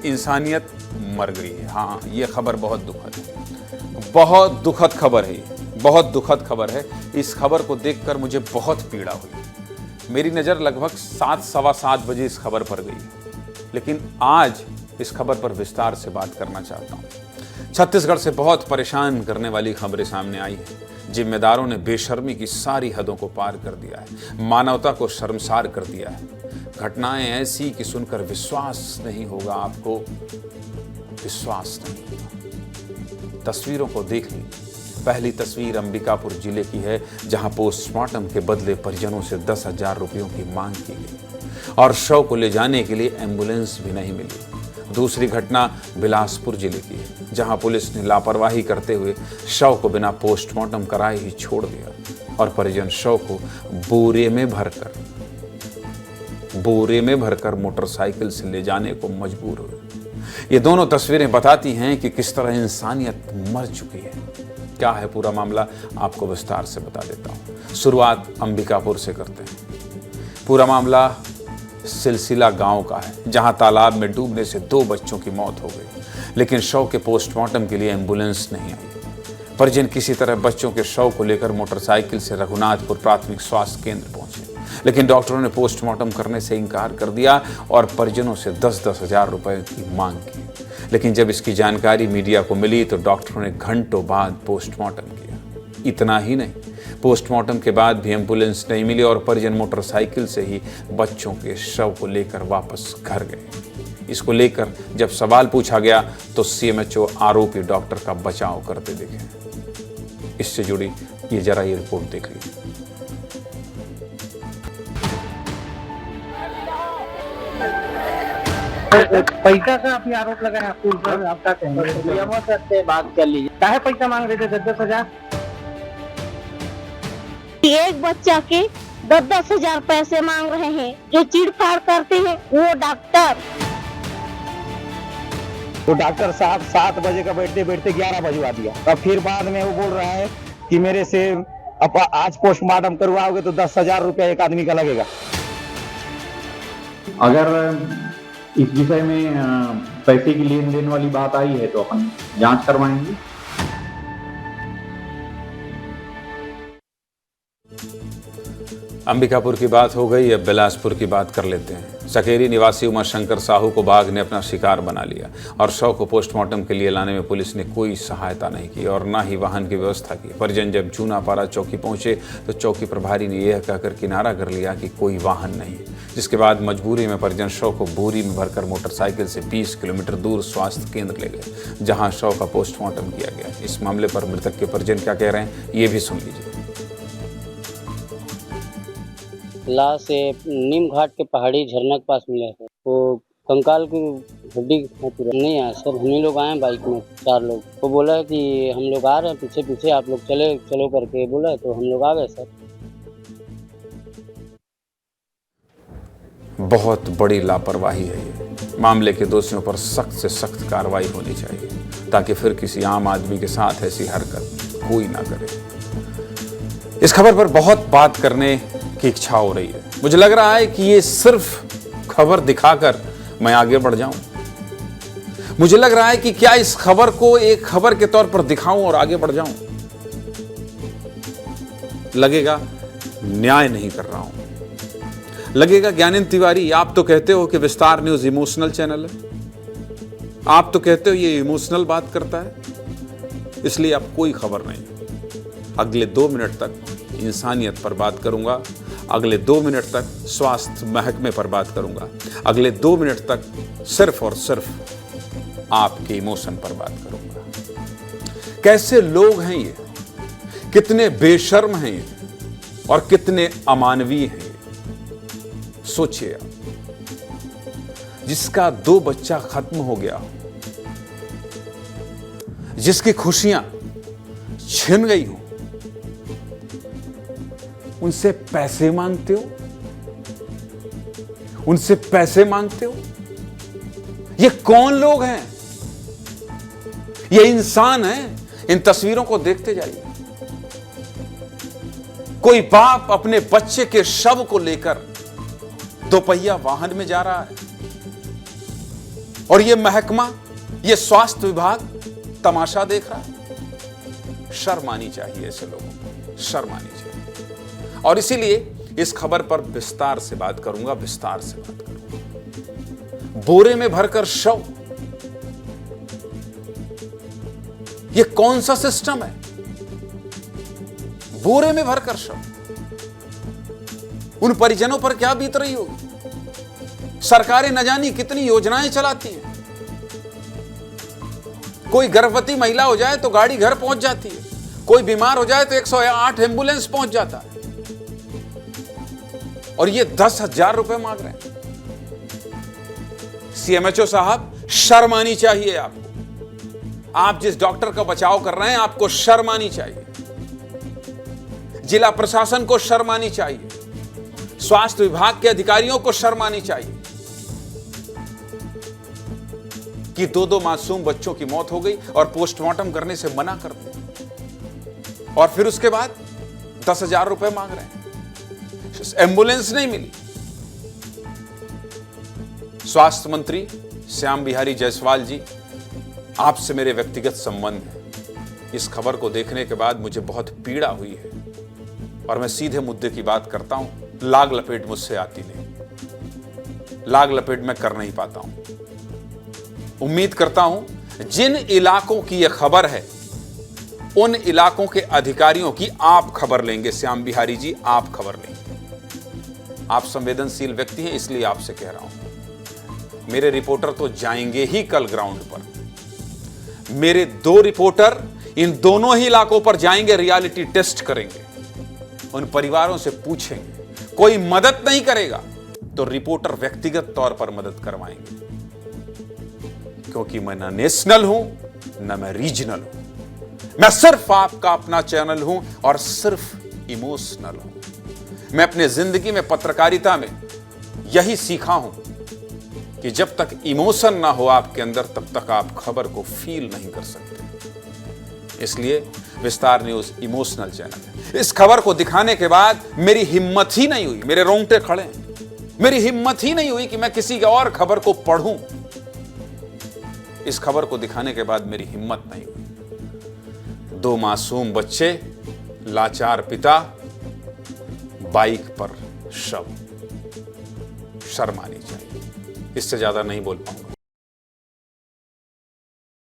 इंसानियत मर गई है। हाँ, ये खबर बहुत दुखद है, बहुत दुखद खबर है, बहुत दुखद खबर है। इस खबर को देखकर मुझे बहुत पीड़ा हुई। मेरी नज़र लगभग 7 सवा 7 बजे इस खबर पर गई, लेकिन आज इस खबर पर विस्तार से बात करना चाहता हूँ। छत्तीसगढ़ से बहुत परेशान करने वाली खबरें सामने आई हैं। जिम्मेदारों ने बेशर्मी की सारी हदों को पार कर दिया है, मानवता को शर्मसार कर दिया है। घटनाएं ऐसी कि सुनकर विश्वास नहीं होगा, आपको विश्वास नहीं होगा। तस्वीरों को देख लीजिए। पहली तस्वीर अंबिकापुर जिले की है, जहां पोस्टमार्टम के बदले परिजनों से 10,000 रुपयों की मांग की गई और शव को ले जाने के लिए एम्बुलेंस भी नहीं मिली। दूसरी घटना बिलासपुर जिले की है, जहां पुलिस ने लापरवाही करते हुए शव को बिना पोस्टमार्टम कराए ही छोड़ दिया और परिजन शव को बोरे में भरकर मोटरसाइकिल से ले जाने को मजबूर हुए। ये दोनों तस्वीरें बताती हैं कि किस तरह इंसानियत मर चुकी है। क्या है पूरा मामला, आपको विस्तार से बता देता हूँ। शुरुआत अंबिकापुर से करते हैं। पूरा मामला सिलसिला गांव का है, जहां तालाब में डूबने से 2 बच्चों की मौत हो गई, लेकिन शव के पोस्टमार्टम के लिए एम्बुलेंस नहीं आई। परिजन किसी तरह बच्चों के शव को लेकर मोटरसाइकिल से रघुनाथपुर प्राथमिक स्वास्थ्य केंद्र पहुंचे, लेकिन डॉक्टरों ने पोस्टमार्टम करने से इनकार कर दिया और परिजनों से 10-10 हजार रुपए की मांग की। लेकिन जब इसकी जानकारी मीडिया को मिली तो डॉक्टरों ने घंटों बाद पोस्टमार्टम किया। इतना ही नहीं, पोस्टमार्टम के बाद भी एम्बुलेंस नहीं मिली और परिजन मोटरसाइकिल से ही बच्चों के शव को लेकर वापस घर गए। इसको लेकर जब सवाल पूछा गया तो सीएमएचओ आरोपी डॉक्टर का बचाव करते दिखे। इससे जुड़ी ये जरा ये रिपोर्ट देख लीजिए। पैसा का आप आरोप लगा है आपके ऊपर, आप क्या कहेंगे? बात कर लीजिए। काहे पैसा मांग रहे थे 10-10 हजार? एक बच्चा के 10-10 हजार पैसे मांग रहे हैं। जो चीड़-फाड़ करते हैं वो डॉक्टर। तो डॉक्टर साहब 7 बजे का बैठते बैठते 11 बजवा दिया। अब फिर बाद में वो बोल रहा है कि मेरे से अब आज पोस्टमार्टम करवाओगे तो 10,000 रुपया एक आदमी का लगेगा। अगर इस विषय में पैसे की लेन देन वाली बात आई है तो अपन जांच करवाएंगे। अंबिकापुर की बात हो गई, अब बिलासपुर की बात कर लेते हैं। सकेरी निवासी उमाशंकर साहू को बाघ ने अपना शिकार बना लिया और शव को पोस्टमार्टम के लिए लाने में पुलिस ने कोई सहायता नहीं की और ना ही वाहन की व्यवस्था की। परिजन जब जूनापारा चौकी पहुंचे तो चौकी प्रभारी ने यह कहकर किनारा कर लिया कि कोई वाहन नहीं, जिसके बाद मजबूरी में परिजन शव को बोरी में भरकर मोटरसाइकिल से 20 किलोमीटर दूर स्वास्थ्य केंद्र ले गए, जहाँ शव का पोस्टमार्टम किया गया। इस मामले पर मृतक के परिजन क्या कह रहे हैं, ये भी सुन लीजिए। लाश से नीम घाट के पहाड़ी झरना के पास मिला है। वो कंकाल की हड्डी नहीं आया सर। हम ही लोग आए बाइक में 4 लोग। वो बोला है कि हम लोग आ रहे हैं पीछे पीछे, आप लोग चलो करके बोला, तो हम लोग आ गए सर। बहुत बड़ी लापरवाही है ये। मामले के दोषियों पर सख्त से सख्त कार्रवाई होनी चाहिए ताकि फिर किसी आम आदमी के साथ ऐसी हरकत कोई ना करे। इस खबर पर बहुत बात करने की इच्छा हो रही है। मुझे लग रहा है कि ये सिर्फ खबर दिखाकर मैं आगे बढ़ जाऊं। मुझे लग रहा है कि क्या इस खबर को एक खबर के तौर पर दिखाऊं और आगे बढ़ जाऊं। लगेगा न्याय नहीं कर रहा हूं। लगेगा ज्ञानेंद्र तिवारी, आप तो कहते हो कि विस्तार न्यूज इमोशनल चैनल है, आप तो कहते हो ये इमोशनल बात करता है, इसलिए अब कोई खबर नहीं। अगले 2 मिनट तक इंसानियत पर बात करूंगा, अगले 2 मिनट तक स्वास्थ्य महकमे पर बात करूंगा, अगले 2 मिनट तक सिर्फ और सिर्फ आपके इमोशन पर बात करूंगा। कैसे लोग हैं ये, कितने बेशर्म हैं ये और कितने अमानवीय हैं ये। सोचिए आप, जिसका 2 बच्चा खत्म हो गया, जिसकी खुशियां छिन गई हो, उनसे पैसे मांगते हो, उनसे पैसे मांगते हो। ये कौन लोग हैं? ये इंसान हैं? इन तस्वीरों को देखते जाइए। कोई बाप अपने बच्चे के शव को लेकर 2 पहिया वाहन में जा रहा है। और ये महकमा, ये स्वास्थ्य विभाग तमाशा देख रहा है। शर्म आनी चाहिए ऐसे लोगों को, शर्म आनी चाहिए। और इसीलिए इस खबर पर विस्तार से बात करूंगा, विस्तार से बात करूंगा। बोरे में भरकर शव, ये कौन सा सिस्टम है? बोरे में भरकर शव, उन परिजनों पर क्या बीत रही होगी? सरकारें न जानी कितनी योजनाएं चलाती हैं। कोई गर्भवती महिला हो जाए तो गाड़ी घर पहुंच जाती है, कोई बीमार हो जाए तो 108 एम्बुलेंस पहुंच जाता है, और ये 10,000 रुपए मांग रहे हैं। सीएमएचओ साहब, शर्म आनी चाहिए आपको। आप जिस डॉक्टर का बचाव कर रहे हैं, आपको शर्म आनी चाहिए। जिला प्रशासन को शर्म आनी चाहिए, स्वास्थ्य विभाग के अधिकारियों को शर्म आनी चाहिए कि 2-2 मासूम बच्चों की मौत हो गई और पोस्टमार्टम करने से मना कर दिया, और फिर उसके बाद 10,000 रुपए मांग रहे हैं। एम्बुलेंस नहीं मिली। स्वास्थ्य मंत्री श्याम बिहारी जायसवाल जी, आपसे मेरे व्यक्तिगत संबंध है। इस खबर को देखने के बाद मुझे बहुत पीड़ा हुई है और मैं सीधे मुद्दे की बात करता हूं। लाग लपेट मुझसे आती नहीं, लाग लपेट मैं कर नहीं पाता हूं। उम्मीद करता हूं जिन इलाकों की यह खबर है, उन इलाकों के अधिकारियों की आप खबर लेंगे। श्याम बिहारी जी, आप खबर लेंगे। आप संवेदनशील व्यक्ति हैं, इसलिए आपसे कह रहा हूं। मेरे रिपोर्टर तो जाएंगे ही कल ग्राउंड पर। मेरे 2 रिपोर्टर इन दोनों ही इलाकों पर जाएंगे, रियलिटी टेस्ट करेंगे, उन परिवारों से पूछेंगे। कोई मदद नहीं करेगा तो रिपोर्टर व्यक्तिगत तौर पर मदद करवाएंगे, क्योंकि मैं न नेशनल हूं न मैं रीजनल हूं। मैं सिर्फ आपका अपना चैनल हूं और सिर्फ इमोशनल हूं। मैं अपने जिंदगी में, पत्रकारिता में यही सीखा हूं कि जब तक इमोशन ना हो आपके अंदर, तब तक आप खबर को फील नहीं कर सकते। इसलिए विस्तार न्यूज इमोशनल चैनल है। इस खबर को दिखाने के बाद मेरी हिम्मत ही नहीं हुई, मेरे रोंगटे खड़े हैं, मेरी हिम्मत ही नहीं हुई कि मैं किसी और खबर को पढ़ूं। इस खबर को दिखाने के बाद मेरी हिम्मत नहीं हुई। 2 मासूम बच्चे, लाचार पिता, बाइक पर शव। शर्म आनी चाहिए। इससे ज्यादा नहीं बोल पाऊंगा।